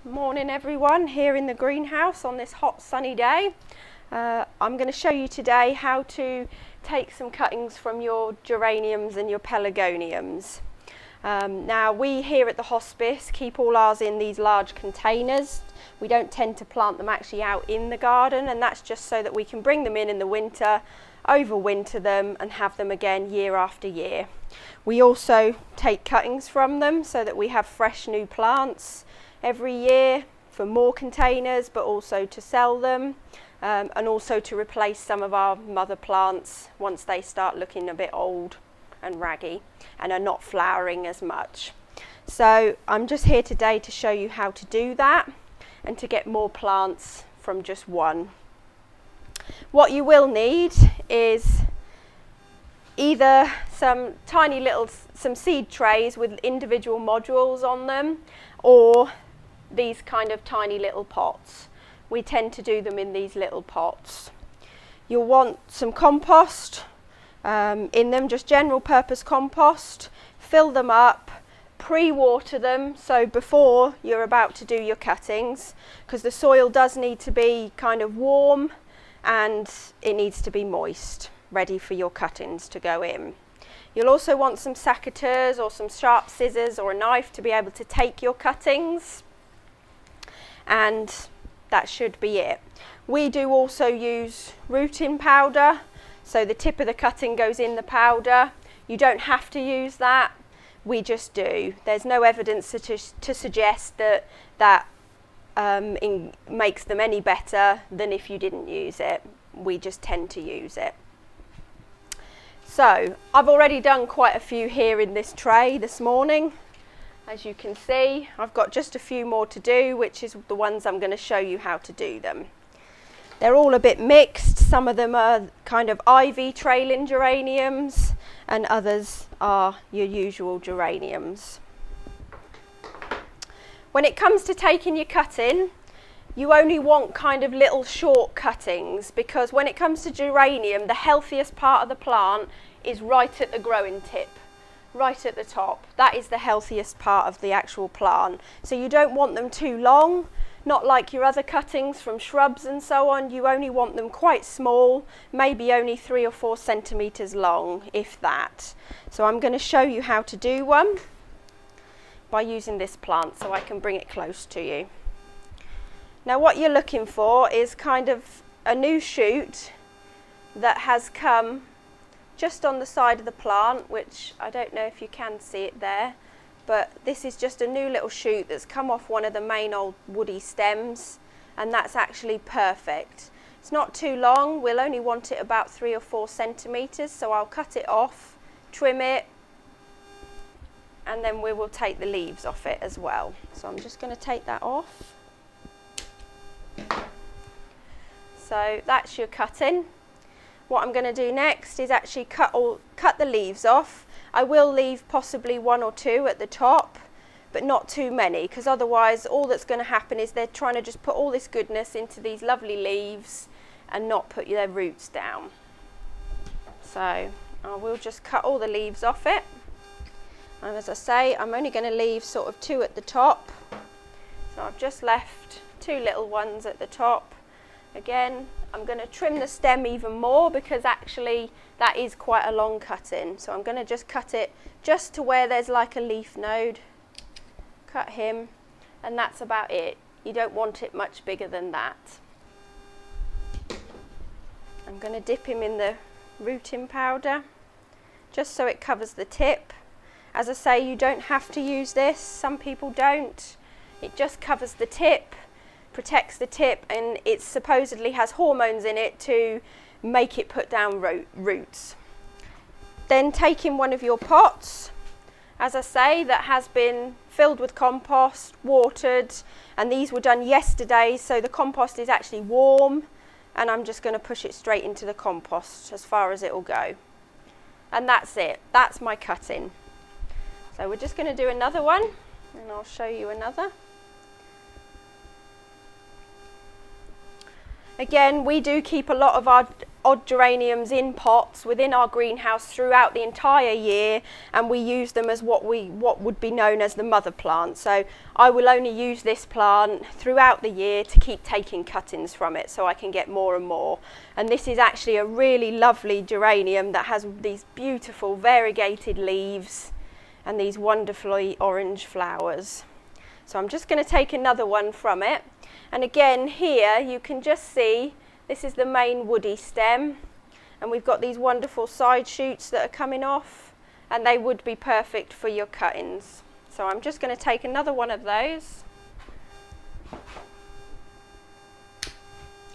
Morning everyone, here in the greenhouse on this hot sunny day. I'm going to show you today how to take some cuttings from your geraniums and your pelargoniums. Now we here at the hospice keep all ours in these large containers. We don't tend to plant them actually out in the garden, and that's just so that we can bring them in the winter, overwinter them and have them again year after year. We also take cuttings from them so that we have fresh new plants every year for more containers, but also to sell them and also to replace some of our mother plants once they start looking a bit old and raggy and are not flowering as much. So I'm just here today to show you how to do that and to get more plants from just one. What you will need is either some tiny little seed trays with individual modules on them, or these kind of tiny little pots. We tend to do them in these little pots. You'll want some compost in them, just general purpose compost. Fill them up, pre-water them, so before you're about to do your cuttings, because the soil does need to be kind of warm and it needs to be moist, ready for your cuttings to go in. You'll also want some secateurs or some sharp scissors or a knife to be able to take your cuttings, and that should be it. We do also use rooting powder, so the tip of the cutting goes in the powder. You don't have to use that, we just do. There's no evidence to suggest that makes them any better than if you didn't use it. We just tend to use it. So I've already done quite a few here in this tray this morning. As you can see, I've got just a few more to do, which is the ones I'm going to show you how to do them. They're all a bit mixed. Some of them are kind of ivy trailing geraniums and others are your usual geraniums. When it comes to taking your cutting, you only want kind of little short cuttings, because when it comes to geranium, the healthiest part of the plant is right at the growing tip, right at the top. That is the healthiest part of the actual plant. So you don't want them too long, not like your other cuttings from shrubs and so on. You only want them quite small, maybe only 3 or 4 centimeters long, if that. So I'm going to show you how to do one by using this plant so I can bring it close to you. Now what you're looking for is kind of a new shoot that has come just on the side of the plant, which I don't know if you can see it there, but this is just a new little shoot that's come off one of the main old woody stems, and that's actually perfect. It's not too long, we'll only want it about 3 or 4 centimeters, so I'll cut it off, trim it, and then we will take the leaves off it as well. So I'm just going to take that off. So that's your cutting. What I'm going to do next is actually cut the leaves off. I will leave possibly 1 or 2 at the top, but not too many, because otherwise all that's going to happen is they're trying to just put all this goodness into these lovely leaves and not put their roots down. So I will just cut all the leaves off it. And as I say, I'm only going to leave sort of 2 at the top. So I've just left 2 little ones at the top. Again, I'm going to trim the stem even more, because actually that is quite a long cutting. So I'm going to just cut it just to where there's like a leaf node. Cut him, and that's about it. You don't want it much bigger than that. I'm going to dip him in the rooting powder just so it covers the tip. As I say, you don't have to use this. Some people don't. It just covers the tip, protects the tip, and it supposedly has hormones in it to make it put down roots. Then take in one of your pots, as I say, that has been filled with compost, watered, and these were done yesterday, so the compost is actually warm, and I'm just going to push it straight into the compost as far as it will go. And that's it. That's my cutting. So we're just going to do another one, and I'll show you another. Again, we do keep a lot of our odd geraniums in pots within our greenhouse throughout the entire year, and we use them as what would be known as the mother plant. So I will only use this plant throughout the year to keep taking cuttings from it so I can get more and more. And this is actually a really lovely geranium that has these beautiful variegated leaves and these wonderfully orange flowers. So I'm just going to take another one from it, and again here you can just see this is the main woody stem, and we've got these wonderful side shoots that are coming off, and they would be perfect for your cuttings. So I'm just going to take another one of those,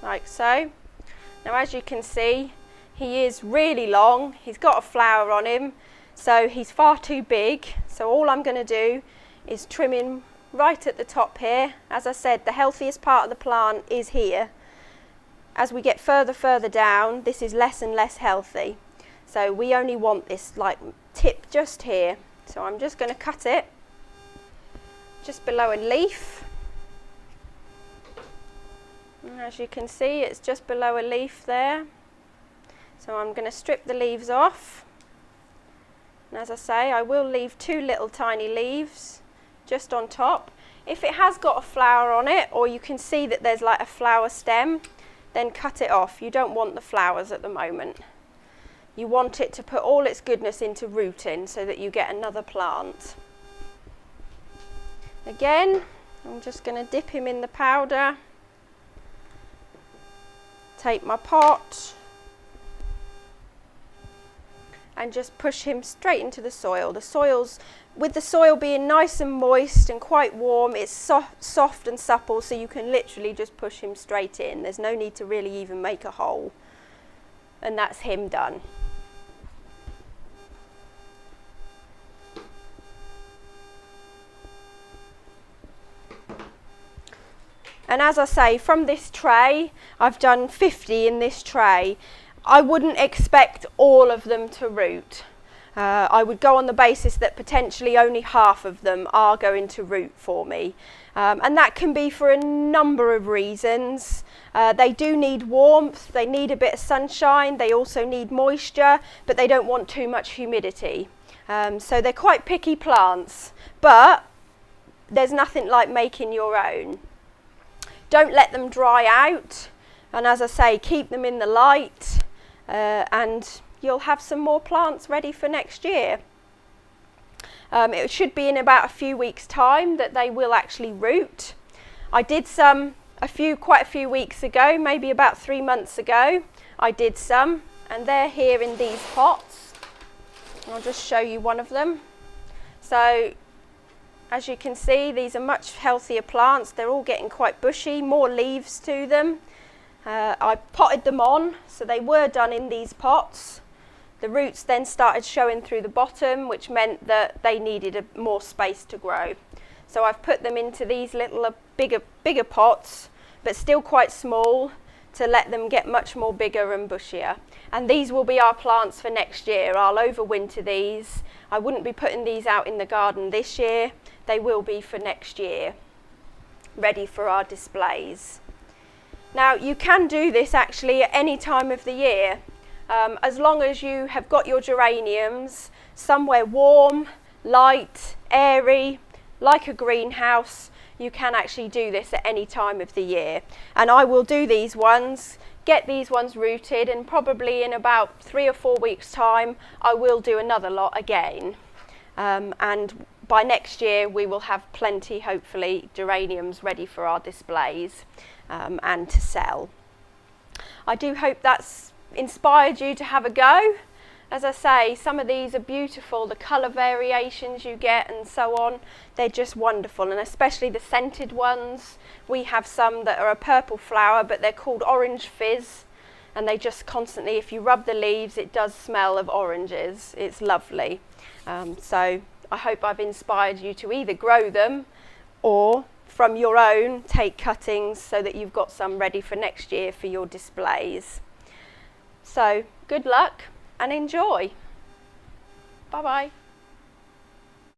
like so. Now as you can see, he is really long, he's got a flower on him, so he's far too big. So all I'm going to do is trim him right at the top here. As I said, the healthiest part of the plant is here. As we get further down, this is less and less healthy. So we only want this like tip just here. So I'm just going to cut it just below a leaf. And as you can see, it's just below a leaf there. So I'm going to strip the leaves off. And as I say, I will leave 2 little tiny leaves just on top. If it has got a flower on it, or you can see that there's like a flower stem, then cut it off. You don't want the flowers at the moment. You want it to put all its goodness into rooting so that you get another plant. Again, I'm just going to dip him in the powder, take my pot and just push him straight into the soil. With the soil being nice and moist and quite warm, it's soft and supple, so you can literally just push him straight in. There's no need to really even make a hole. And that's him done. And as I say, from this tray, I've done 50 in this tray. I wouldn't expect all of them to root. I would go on the basis that potentially only half of them are going to root for me. And that can be for a number of reasons. They do need warmth, they need a bit of sunshine, they also need moisture, but they don't want too much humidity. So they're quite picky plants, but there's nothing like making your own. Don't let them dry out, and as I say, keep them in the light, and you'll have some more plants ready for next year. It should be in about a few weeks' time that they will actually root. I did some quite a few weeks ago, maybe about 3 months ago. I did some, and they're here in these pots. I'll just show you one of them. So as you can see, these are much healthier plants. They're all getting quite bushy, more leaves to them. I potted them on, so they were done in these pots. The roots then started showing through the bottom, which meant that they needed more space to grow. So I've put them into these little bigger pots, but still quite small, to let them get much more bigger and bushier. And these will be our plants for next year. I'll overwinter these. I wouldn't be putting these out in the garden this year. They will be for next year, ready for our displays. Now, you can do this actually at any time of the year. As long as you have got your geraniums somewhere warm, light, airy, like a greenhouse, you can actually do this at any time of the year. And I will do these ones, get these ones rooted, and probably in about 3 or 4 weeks' time, I will do another lot again. And by next year, we will have plenty, hopefully, geraniums ready for our displays and to sell. I do hope that's inspired you to have a go. As I say, some of these are beautiful, the colour variations you get and so on, they're just wonderful, and especially the scented ones. We have some that are a purple flower, but they're called orange fizz, and they just constantly, if you rub the leaves, it does smell of oranges. It's lovely. So I hope I've inspired you to either grow them or from your own take cuttings so that you've got some ready for next year for your displays. So good luck and enjoy. Bye bye.